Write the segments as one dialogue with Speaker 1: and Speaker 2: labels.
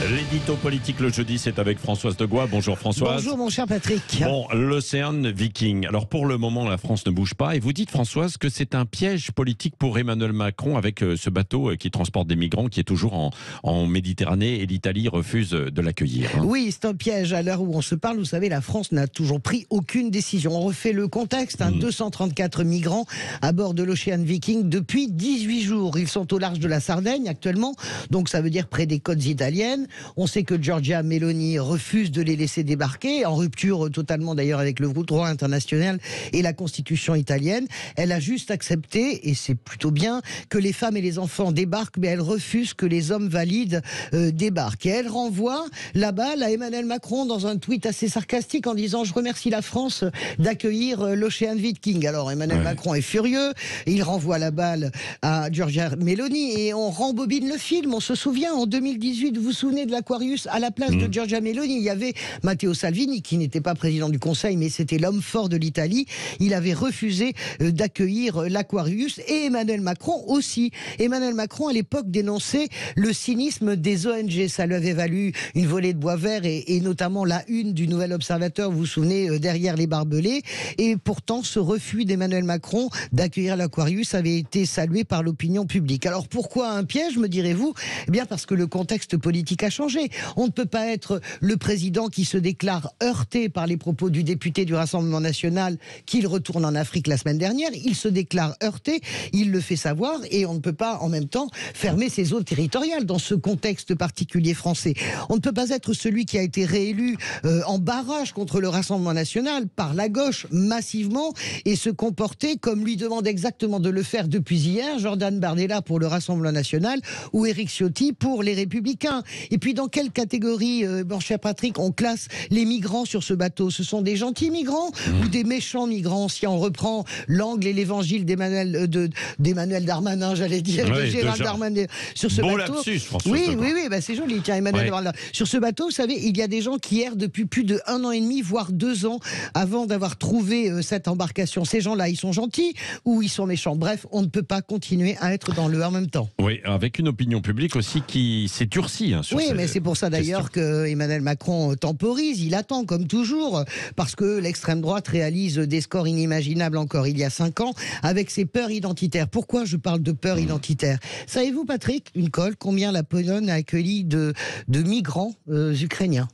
Speaker 1: L'édito politique le jeudi, c'est avec Françoise de Gois. Bonjour Françoise.
Speaker 2: Bonjour mon cher Patrick.
Speaker 1: Bon, l'Ocean Viking. Alors pour le moment, la France ne bouge pas. Et vous dites Françoise que c'est un piège politique pour Emmanuel Macron avec ce bateau qui transporte des migrants qui est toujours en Méditerranée et l'Italie refuse de l'accueillir.
Speaker 2: Oui, c'est un piège. À l'heure où on se parle, vous savez, la France n'a toujours pris aucune décision. On refait le contexte. 234 migrants à bord de l'Ocean Viking depuis 18 jours. Ils sont au large de la Sardaigne actuellement. Donc ça veut dire près des côtes italiennes. On sait que Giorgia Meloni refuse de les laisser débarquer, en rupture totalement d'ailleurs avec le droit international et la constitution italienne. Elle a juste accepté, et c'est plutôt bien, que les femmes et les enfants débarquent, mais elle refuse que les hommes valides débarquent. Et elle renvoie la balle à Emmanuel Macron dans un tweet assez sarcastique en disant « Je remercie la France d'accueillir l'Ocean Viking ». Alors Emmanuel Macron est furieux, il renvoie la balle à Giorgia Meloni et on rembobine le film. On se souvient, en 2018, vous vous souvenez de l'Aquarius, à la place de Giorgia Meloni, il y avait Matteo Salvini, qui n'était pas président du Conseil, mais c'était l'homme fort de l'Italie. Il avait refusé d'accueillir l'Aquarius, et Emmanuel Macron aussi. Emmanuel Macron, à l'époque, dénonçait le cynisme des ONG. Ça lui avait valu une volée de bois vert et notamment la une du Nouvel Observateur, vous vous souvenez, derrière les barbelés. Et pourtant, ce refus d'Emmanuel Macron d'accueillir l'Aquarius avait été salué par l'opinion publique. Alors pourquoi un piège, me direz-vous ? Eh bien parce que le contexte politique a changé. On ne peut pas être le président qui se déclare heurté par les propos du député du Rassemblement national qu'il retourne en Afrique la semaine dernière. Il se déclare heurté, il le fait savoir, et on ne peut pas en même temps fermer ses eaux territoriales dans ce contexte particulier français. On ne peut pas être celui qui a été réélu en barrage contre le Rassemblement national par la gauche massivement et se comporter comme lui demande exactement de le faire depuis hier Jordan Bardella pour le Rassemblement national ou Éric Ciotti pour les Républicains. Et puis dans quelle catégorie, mon cher Patrick, on classe les migrants sur ce bateau? Ce sont des gentils migrants ou des méchants migrants? Si on reprend l'angle et l'évangile d'Emmanuel Darmanin, j'allais dire, de Gérald Darmanin sur ce bateau.
Speaker 1: Lapsus, François.
Speaker 2: Oui, c'est joli. Tiens, Emmanuel Darmanin. Sur ce bateau, vous savez, il y a des gens qui errent depuis plus de 1 an et demi, voire 2 ans, avant d'avoir trouvé cette embarcation. Ces gens-là, ils sont gentils ou ils sont méchants? Bref, on ne peut pas continuer à être dans le en même temps.
Speaker 1: Oui, avec une opinion publique aussi qui s'est durcie. Sur
Speaker 2: mais c'est pour ça d'ailleurs que Emmanuel Macron temporise. Il attend comme toujours, parce que l'extrême droite réalise des scores inimaginables encore il y a 5 ans, avec ses peurs identitaires. Pourquoi je parle de peurs identitaires? Savez-vous, Patrick, une colle, combien la Pologne a accueilli de migrants ukrainiens?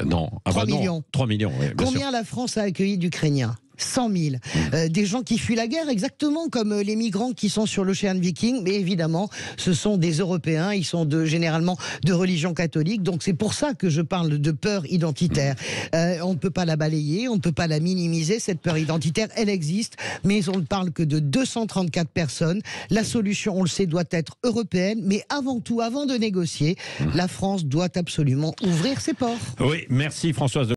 Speaker 1: Non.
Speaker 2: 3 millions.
Speaker 1: 3 millions, oui, bien
Speaker 2: Combien
Speaker 1: sûr.
Speaker 2: la France a accueilli d'Ukrainiens? 100 000. Des gens qui fuient la guerre, exactement comme les migrants qui sont sur l'Ocean Viking, mais évidemment, ce sont des Européens, ils sont généralement de religion catholique, donc c'est pour ça que je parle de peur identitaire. On ne peut pas la balayer, on ne peut pas la minimiser, cette peur identitaire, elle existe, mais on ne parle que de 234 personnes. La solution, on le sait, doit être européenne, mais avant tout, avant de négocier, la France doit absolument ouvrir ses ports.
Speaker 1: Oui, merci Françoise.